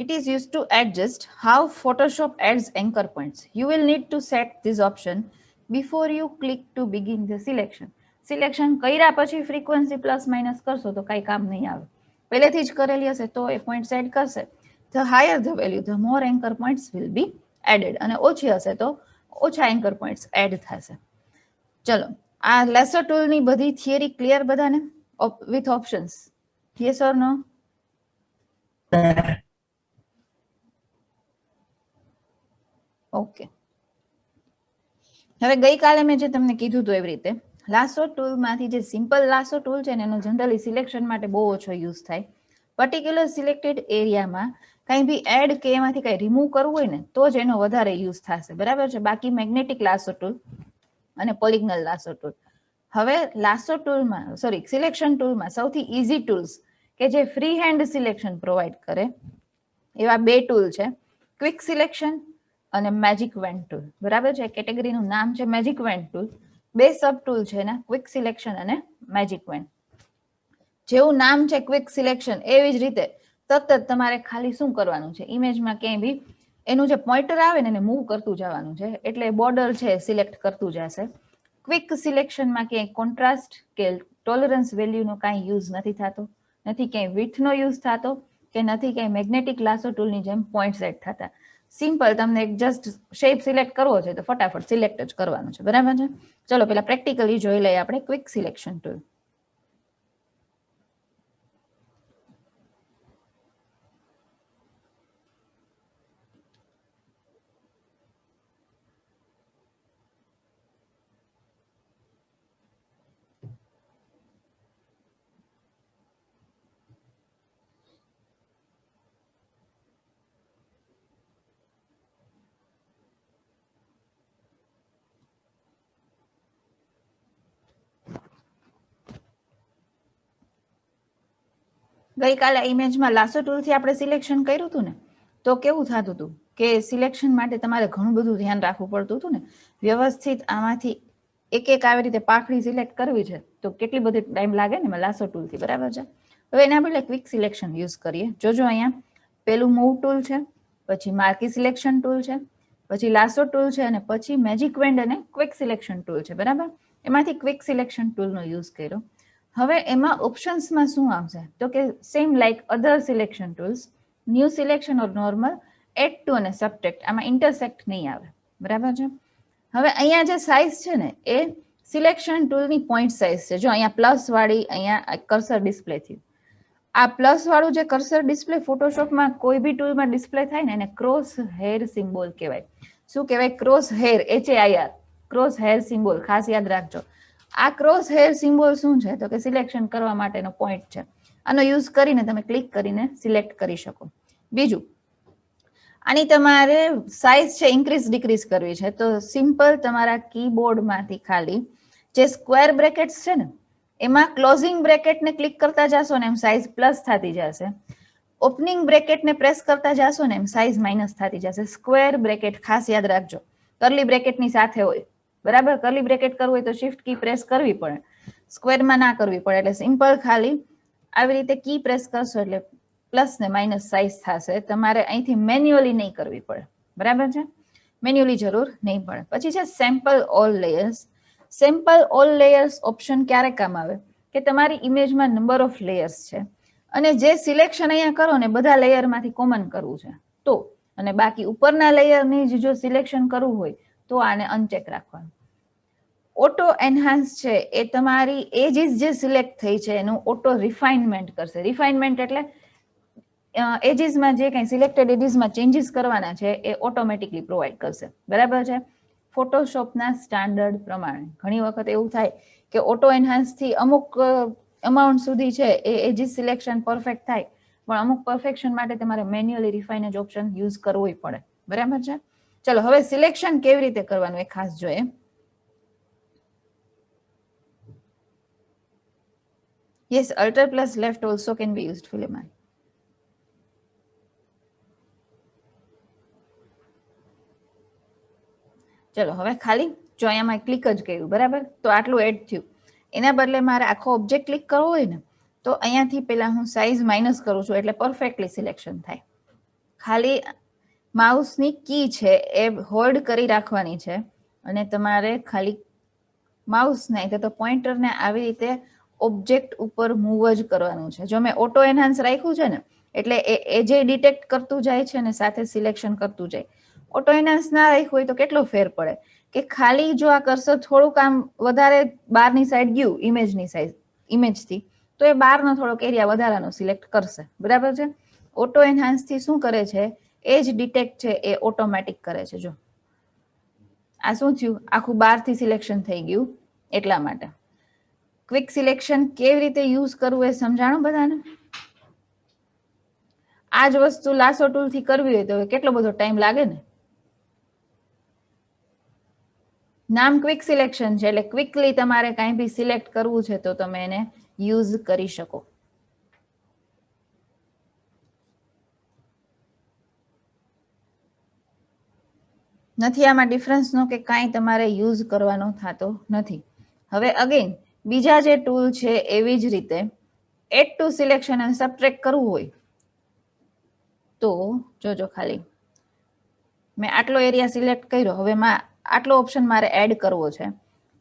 It is used to adjust how Photoshop adds anchor points. You will need to set this option before you click to begin the selection. Selection કર્યા પછી frequency plus minus કરશો તો કાંઈ કામ નહીં આવે. પહેલેથી જ કરેલી હશે તો એ પોઈન્ટ એડ કરશે. The higher the value, the more anchor points will be added. અને ઓછી હશે તો ઓછા એન્કર પોઈન્ટ્સ એડ થશે. ચલો, આ લેસર ટૂલની બધી થિયરી ક્લિયર બધાને? With options, yes or no? Okay. હવે ગઈકાલે મેં જે તમને કીધું હતું એવી રીતે લાસો ટૂલમાંથી જે સિમ્પલ લાસો ટૂલ છે ને એનો જનરલી સિલેક્શન માટે બહુ ઓછો યુઝ થાય. પર્ટિક્યુલર સિલેક્ટેડ એરિયામાં કંઈ બી એડ કે એમાંથી કંઈ રિમૂવ કરવું હોય ને તો જ એનો વધારે યુઝ થશે, બરાબર છે. બાકી મેગ્નેટિક લાસો ટૂલ અને પોલિગ્નલ લાસો ટૂલ. હવે લાસો ટૂલમાં સિલેક્શન ટૂલમાં સૌથી ઇઝી ટૂલ્સ કે જે ફ્રી હેન્ડ સિલેક્શન પ્રોવાઈડ કરે એવા બે ટૂલ છે, ક્વિક સિલેક્શન અને મેજિક વેન ટૂલ. બરાબર છે? કેટેગરીનું નામ છે મેજિક વેન ટૂલ. બે સબ ટૂલ છે ને, ક્વિક સિલેક્શન અને મેજિક વેન. જેવું નામ છે ક્વિક સિલેક્શન, એવી જ રીતે તરત જ તમારે ખાલી શું કરવાનું છે, ઇમેજમાં ક્યાંય બી એનું જે પોઇન્ટર આવે ને એને મૂવ કરતું જવાનું છે, એટલે બોર્ડર છે સિલેક્ટ કરતું જશે. ક્વિક સિલેક્શનમાં ક્યાંય કોન્ટ્રાસ્ટ કે ટોલરન્સ વેલ્યુનો કાંઈ યુઝ નથી થતો, નથી ક્યાંય વિડ્થનો યુઝ થતો, કે નથી ક્યાંય મેગ્નેટિક લાસો ટૂલની જેમ પોઈન્ટ સેટ થતા. સિમ્પલ તમને જસ્ટ શેપ સિલેક્ટ કરવો છે તો ફટાફટ સિલેક્ટ જ કરવાનું છે, બરાબર છે. ચલો પેલા પ્રેક્ટિકલી જોઈ લઈએ આપણે ક્વિક સિલેક્શન ટૂલ. ગઈકાલે ઇમેજમાં લાસો ટૂલથી આપણે સિલેક્શન કર્યું હતું ને, તો કેવું થતું હતું કે સિલેક્શન માટે તમારે ઘણું બધું ધ્યાન રાખવું પડતું હતું ને. વ્યવસ્થિત આમાંથી એક એક આવી રીતે પાખડી સિલેક્ટ કરવી છે તો કેટલી બધી ટાઈમ લાગે ને લાસો ટૂલથી, બરાબર છે. હવે એના બદલે ક્વિક સિલેક્શન યુઝ કરીએ. જોજો અહીંયા પેલું મૂવ ટૂલ છે, પછી માર્કી સિલેક્શન ટૂલ છે, પછી લાસો ટૂલ છે, અને પછી મેજિક વેન્ડ અને ક્વિક સિલેક્શન ટૂલ છે, બરાબર. એમાંથી ક્વિક સિલેક્શન ટૂલનો યુઝ કર્યો. હવે એમાં ઓપ્શન્સમાં શું આવશે તો કે same like other selection tools, new selection or normal, add to અને સબટ્રેક્ટ, આમાં ઇન્ટરસેક્ટ નહીં આવે, બરાબર છે. હવે અહીંયા જે સાઇઝ છે ને એ સિલેક્શન ટૂલની પોઈન્ટ સાઇઝ છે. જો અહીંયા પ્લસ વાળી અહીંયા કર્સર ડિસ્પ્લે થયું. આ પ્લસ વાળું જે કર્સર ડિસ્પ્લે ફોટોશોપમાં કોઈ બી ટૂલમાં ડિસ્પ્લે થાય ને એને ક્રોસ હેર સિમ્બોલ કહેવાય. શું કહેવાય? Cross hair, HAIR, cross hair symbol, ખાસ યાદ રાખજો. આ ક્રોસ હેર સિમ્બોલ શું છે તો કે સિલેક્શન કરવા માટેનો પોઈન્ટ છે. આનો યુઝ કરીને તમે ક્લિક કરીને સિલેક્ટ કરી શકો. બીજું, આની તમારે સાઇઝ છે ઇન્ક્રીઝ ડિક્રીઝ કરવી છે તો સિમ્પલ તમારા કીબોર્ડમાંથી ખાલી જે સ્ક્વેર બ્રેકેટ્સ છે ને એમાં ક્લોઝિંગ બ્રેકેટને ક્લિક કરતા જશો ને એમ સાઇઝ પ્લસ થતી જશે. ઓપનિંગ બ્રેકેટને પ્રેસ કરતા જશો ને એમ સાઇઝ માઇનસ થતી જશે. સ્ક્વેર બ્રેકેટ ખાસ યાદ રાખજો, કર્લી બ્રેકેટની સાથે હોય, બરાબર. કર્લી બ્રેકેટ કરવું હોય તો શિફ્ટ કી પ્રેસ કરવી પડે, સ્ક્વેરમાં ના કરવી પડે. એટલે સિમ્પલ ખાલી આવી રીતે કી પ્રેસ કરશો એટલે પ્લસ ને માઇનસ સાઇઝ થશે. તમારે અહીંથી મેન્યુઅલી નહીં કરવી પડે, બરાબર છે. મેન્યુઅલી જરૂર નહીં પડે. પછી છે sample all layers. Sample all layers option ક્યારે કામ આવે કે તમારી ઇમેજમાં નંબર ઓફ લેયર્સ છે અને જે સિલેક્શન અહીંયા કરો ને બધા લેયરમાંથી કોમન કરવું છે તો, અને બાકી ઉપરના લેયરની જ જો સિલેક્શન કરવું હોય તો આને અનચેક રાખવાનું. ઓટો એન્હાન્સ છે એ તમારી એજીસ જે સિલેક્ટ થઈ છે એનું ઓટો રિફાઇનમેન્ટ કરશે. રિફાઇનમેન્ટ એટલે એજીસમાં જે કંઈ સિલેક્ટેડ એજીસમાં ચેન્જીસ કરવાના છે એ ઓટોમેટિકલી પ્રોવાઈડ કરશે, બરાબર છે. ફોટોશોપના સ્ટાન્ડર્ડ પ્રમાણે ઘણી વખત એવું થાય કે ઓટો એન્હાન્સથી અમુક અમાઉન્ટ સુધી છે એ એજીસ સિલેક્શન પરફેક્ટ થાય, પણ અમુક પરફેક્શન માટે તમારે મેન્યુઅલી રિફાઇન જ ઓપ્શન યુઝ કરવો પડે, બરાબર છે. ચલો હવે સિલેક્શન કેવી રીતે કરવાનું એ ખાસ જોઈએ. Yes, Alt plus left also can be used, Philemon. ચલો હવે ખાલી જો અહીંયામાં ક્લિક જ કર્યું, બરાબર, તો આટલું એડ થયું. એના બદલે મારે આખો ઓબ્જેક્ટ ક્લિક કરવો હોય ને તો અહીંયાથી પહેલા હું સાઇઝ માઇનસ કરું છું એટલે પરફેક્ટલી સિલેક્શન થાય. ખાલી માઉસની કી છે એ હોલ્ડ કરી રાખવાની છે અને તમારે ખાલી માઉસ નહીં તો પોઇન્ટરને આવી રીતે ઓબ્જેક્ટ ઉપર મૂવ જ કરવાનું છે. જો મેં ઓટો એનહાન્સ રાખ્યું છે ને એટલે એ જે ડિટેક્ટ કરતું જાય છે ને સાથે સિલેક્શન કરતું જાય. ઓટો એનહાન્સ ના રાખ્યું હોય તો કેટલો ફેર પડે કે ખાલી જો આ કર્સર થોડુંક આમ વધારે બહારની સાઈડ ગયું ઇમેજની સાઈઝ ઇમેજથી તો એ બહારનો થોડોક એરિયા વધારાનો સિલેક્ટ કરશે, બરાબર છે. ઓટો એનહાન્સથી શું કરે છે એ જ ડિટેક્ટ છે એ ઓટોમેટિક કરે છે. જો આ શું થયું, આખું બહારથી સિલેક્શન થઈ ગયું એટલા માટે. ક્વિક સિલેક્શન કેવી રીતે યુઝ કરવું એ સમજાણું બધાને. આ જ વસ્તુ લાસો ટૂલથી કરવી હોય તો કેટલો બધો ટાઈમ લાગે ને. નામ ક્વિક સિલેક્શન છે એટલે ક્વિકલી તમારે કાંઈ બી સિલેક્ટ કરવું છે તો તમે એને યુઝ કરી શકો. નથી આમાં ડિફરન્સનો કે કાંઈ તમારે યુઝ કરવાનો થતો નથી. હવે અગેન બીજા જે ટૂલ છે એવી જ રીતે એડ ટુ સિલેક્શન અને સબટ્રેક્ટ કરવું હોય તો જોજો ખાલી મેં આટલો એરિયા સિલેક્ટ કર્યો, હવે આટલો ઓપ્શન મારે એડ કરવો છે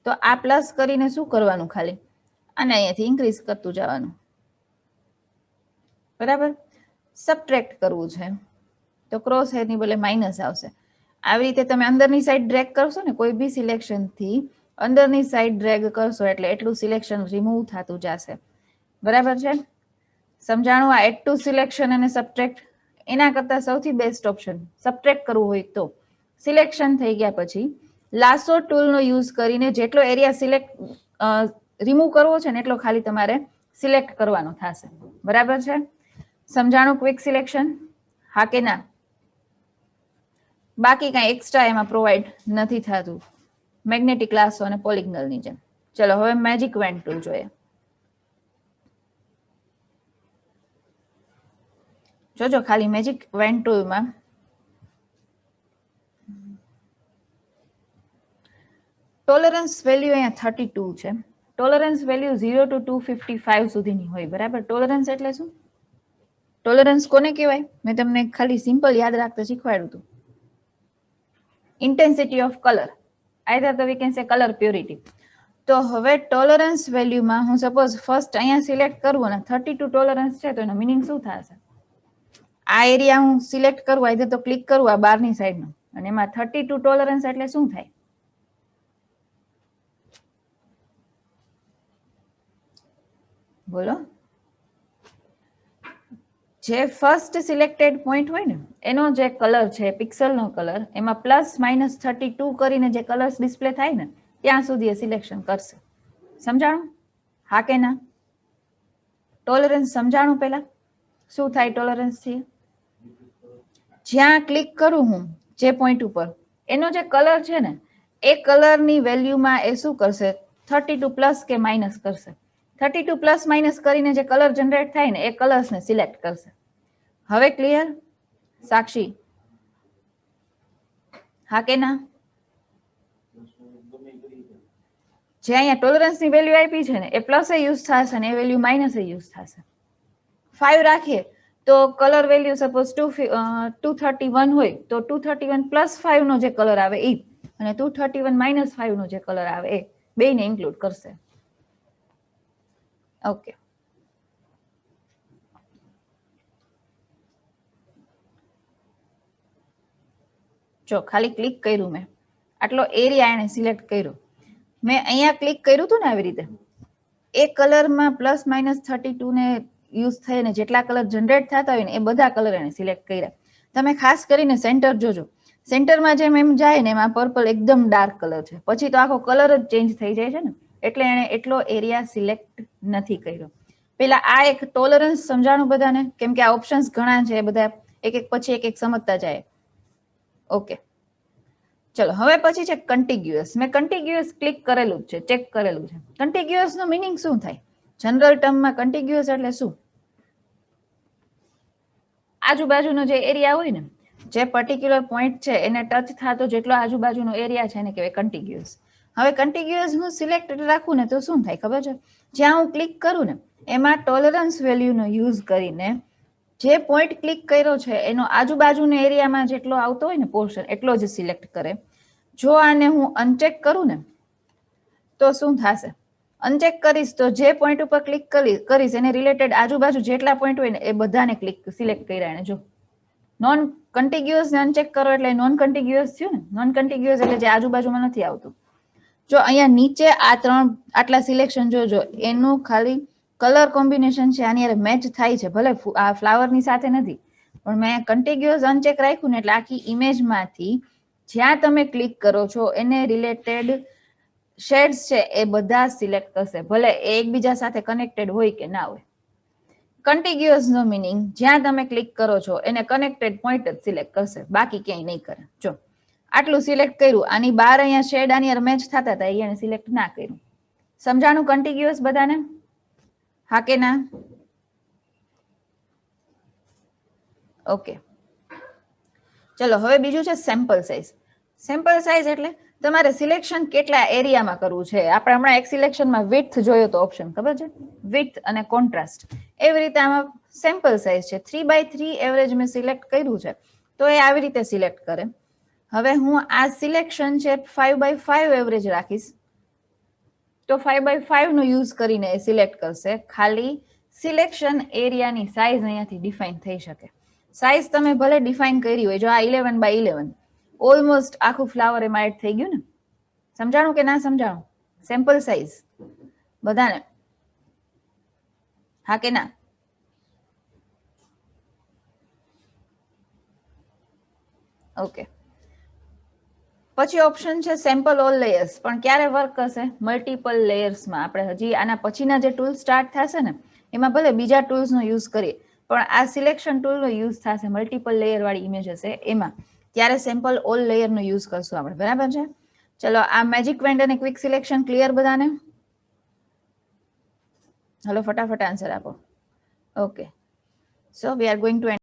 તો આ પ્લસ કરીને શું કરવાનું, ખાલી અને અહીંયાથી ઇન્ક્રીઝ કરતું જવાનું, બરાબર. સબટ્રેક્ટ કરવું છે તો ક્રોસ હેરની બદલે માઇનસ આવશે. આવી રીતે તમે અંદરની સાઈડ ડ્રેગ કરશો ને કોઈ બી સિલેક્શનથી અંદરની સાઈડ ડ્રેગ કરશો એટલે એટલું સિલેક્શન રિમૂવ થતું જશે, બરાબર છે. સમજાણું. આ એડ ટુ સિલેક્શન અને સબટ્રેક્ટ એના કરતાં સૌથી બેસ્ટ ઓપ્શન સબટ્રેક્ટ કરવું હોય તો સિલેક્શન થઈ ગયા પછી લાસો ટૂલનો યુઝ કરીને જેટલો એરિયા સિલેક્ટ રિમૂવ કરવો છે ને એટલો ખાલી તમારે સિલેક્ટ કરવાનો થશે, બરાબર છે. સમજાણું ક્વિક સિલેક્શન, હા કે ના. બાકી કાંઈ એક્સ્ટ્રા એમાં પ્રોવાઈડ નથી થતું મેગ્નેટિક લાસો અને પોલિગ્નલની જેમ. ચલો હવે મેજિક વેન્ડ ટૂલ જોઈએ. જોજો ખાલી મેજિક વેન્ડ ટૂલમાં ટોલરન્સ વેલ્યુ અહીંયા 32 છે. ટોલરન્સ વેલ્યુ 0 to 255 સુધીની હોય, બરાબર. ટોલરન્સ એટલે શું? ટોલરન્સ કોને કહેવાય? મેં તમને ખાલી સિમ્પલ યાદ રાખતા શીખવાડ્યું હતું. ઇન્ટેન્સિટી ઓફ કલર, આઈધર તો વી કેન સે કલર પ્યોરિટી. તો હવે ટોલરન્સ વેલ્યુમાં હું સપોઝ ફર્સ્ટ અહીંયા સિલેક્ટ કરું અને 32 ટોલરન્સ છે, તો એનો મિનિંગ શું થશે? આ એરિયા હું સિલેક્ટ કરું, આઈધર તો ક્લિક કરું આ બહારની સાઈડનો, અને એમાં 32 ટોલરન્સ એટલે શું થાય? બોલો. જે ફર્સ્ટ સિલેક્ટેડ પોઈન્ટ હોય ને એનો જે કલર છે પિક્સલનો કલર, એમાં +-32 કરીને જે કલર્સ ડિસ્પ્લે થાય ને ત્યાં સુધી એ સિલેક્શન કરશે. સમજાણું? હા કે ના? ટોલરન્સ સમજાણું? પહેલા શું થાય ટોલરન્સ થી? જ્યાં ક્લિક કરું હું જે પોઈન્ટ ઉપર, એનો જે કલર છે ને એ કલરની વેલ્યુમાં એ શું કરશે? 32 પ્લસ કે માઇનસ કરશે. 32 પ્લસ માઇનસ કરીને જે કલર જનરેટ થાય ને એ કલર્સને સિલેક્ટ કરશે. હવે ક્લિયર? સાક્ષી હા કે ના? જે અહીંયા ટોલરન્સની વેલ્યુ આપી છે ને એ પ્લસ એ યુઝ થશે ને એ વેલ્યુ માઇનસ એ યુઝ થશે. 5 રાખીએ તો કલર વેલ્યુ સપોઝ 231 હોય તો 231 પ્લસ 5 નો જે કલર આવે એ, અને 231 માઇનસ 5 નો જે કલર આવે એ બેને ઇન્ક્લુડ કરશે. ઓકે. જો ખાલી ક્લિક કર્યું મેં, આટલો એરિયા એને સિલેક્ટ કર્યો, મેં અહીંયા ક્લિક કર્યું હતું ને આવી રીતે, એ કલરમાં +-32 ને યુઝ થઈને જેટલા કલર જનરેટ થતા હોય ને એ બધા કલર એને સિલેક્ટ કર્યા. તમે ખાસ કરીને સેન્ટર જોજો, સેન્ટરમાં જેમ એમ જાય ને એમાં પર્પલ એકદમ ડાર્ક કલર છે, પછી તો આખો કલર જ ચેન્જ થઈ જાય છે ને, એટલે એને એટલો એરિયા સિલેક્ટ નથી કર્યો. પેલા આ એક ટોલરન્સ સમજાણું બધાને? કેમ કે આ ઓપ્શન્સ ઘણા છે, બધા એક એક પછી એક એક સમજતા જાય. ઓકે ચલો, હવે પછી છે કન્ટિગ્યુઅસ. મેં કન્ટિગ્યુઅસ ક્લિક કરેલું છે, ચેક કરેલું છે. કન્ટિગ્યુઅસ નો મિનિંગ શું થાય? જનરલ ટર્મમાં કન્ટિગ્યુઅસ એટલે શું? આજુબાજુનો જે એરિયા હોય ને, જે પર્ટિક્યુલર પોઈન્ટ છે એને ટચ થતો જેટલો આજુબાજુનો એરિયા છે એને કહેવાય કન્ટિગ્યુઅસ. હવે કન્ટિગ્યુઅસ હું સિલેક્ટ રાખું ને તો શું થાય ખબર છે? જ્યાં હું ક્લિક કરું ને એમાં ટોલરન્સ વેલ્યુનો યુઝ કરીને જે પોઈન્ટ ક્લિક કર્યો છે એનો આજુબાજુના એરિયામાં જેટલો આવતો હોય ને પોર્શન એટલો જ સિલેક્ટ કરે. જો આને હું અનચેક કરું ને તો શું થશે? અનચેક કરીશ તો જે પોઈન્ટ ઉપર ક્લિક કરીશ એને રિલેટેડ આજુબાજુ જેટલા પોઈન્ટ હોય ને એ બધાને સિલેક્ટ કર્યા એને. જો નોન કન્ટિગ્યુઅસ ને અનચેક કરો એટલે નોન કન્ટિગ્યુઅસ થયું ને. નોન કન્ટિગ્યુઅસ એટલે જે આજુબાજુમાં નથી આવતું. જો અહીંયા નીચે આ આટલા સિલેક્શન જોજો, એનું ખાલી કલર કોમ્બિનેશન છે આની મેચ થાય છે, ભલે આ ફ્લાવરની સાથે નથી, પણ મેં કન્ટિગ્યુઅસ અનચેક રાખ્યું ને એટલે આખી ઇમેજમાંથી જ્યાં તમે ક્લિક કરો છો એને રિલેટેડ શેડ્સ છે એ બધા સિલેક્ટ કરશે, ભલે એ એકબીજા સાથે કનેક્ટેડ હોય કે ના હોય. કન્ટિગ્યુઅસ નો મિનિંગ જ્યાં તમે ક્લિક કરો છો એને કનેક્ટેડ પોઈન્ટ જ સિલેક્ટ કરશે, બાકી ક્યાંય નહીં કરે. જો આટલું સિલેક્ટ કર્યું, આની બહાર અહીંયા શેડ આની મેચ થતા હતા અહીંયા સિલેક્ટ ના કર્યું. સમજાણું કન્ટિગ્યુઅસ બધાને? હા કે ના? ઓકે ચલો, હવે બીજું છે સેમ્પલ સાઇઝ. સેમ્પલ સાઇઝ એટલે તમારે સિલેક્શન કેટલા એરિયામાં કરવું છે. આપણે હમણાં એક સિલેક્શનમાં વિડ્થ જોયો તો ઓપ્શન, ખબર છે? વિડ્થ અને કોન્ટ્રાસ્ટ. એવી રીતે આમાં સેમ્પલ સાઇઝ છે 3x3 એવરેજ મેં સિલેક્ટ કર્યું છે તો એ આવી રીતે સિલેક્ટ કરે. હવે હું આ સિલેક્શન છે 5x5 એવરેજ રાખીશ તો 5x5 નો યુઝ કરીને એ સિલેક્ટ કરશે. ખાલી સિલેક્શન એરિયાની સાઇઝ અહીંયાથી ડિફાઇન થઈ શકે. સાઇઝ તમે ભલે ડિફાઇન કરી હોય, જો આ 11x11 ઓલમોસ્ટ આખું ફ્લાવર એમાં એડ થઈ ગયું ને. સમજાણું કે ના સમજાણું? સેમ્પલ સાઇઝ બધાને? હા કે ના? ઓકે પછી ઓપ્શન છે સેમ્પલ ઓલ લેયર્સ, પણ ક્યારે વર્ક કરશે? મલ્ટિપલ લેયર્સમાં. આપણે હજી આના પછીના જે ટૂલ સ્ટાર્ટ થશે ને એમાં ભલે બીજા ટૂલ્સનો યુઝ કરીએ, પણ આ સિલેક્શન ટૂલનો યુઝ થશે મલ્ટિપલ લેયર વાળી ઇમેજ હશે એમાં, ત્યારે સેમ્પલ ઓલ લેયરનો યુઝ કરશું આપણે. બરાબર છે? ચલો, આ મેજિક વેન્ડ અને ક્વિક સિલેક્શન ક્લિયર બધાને? હલો ફટાફટ આન્સર આપો. Okay so we are going to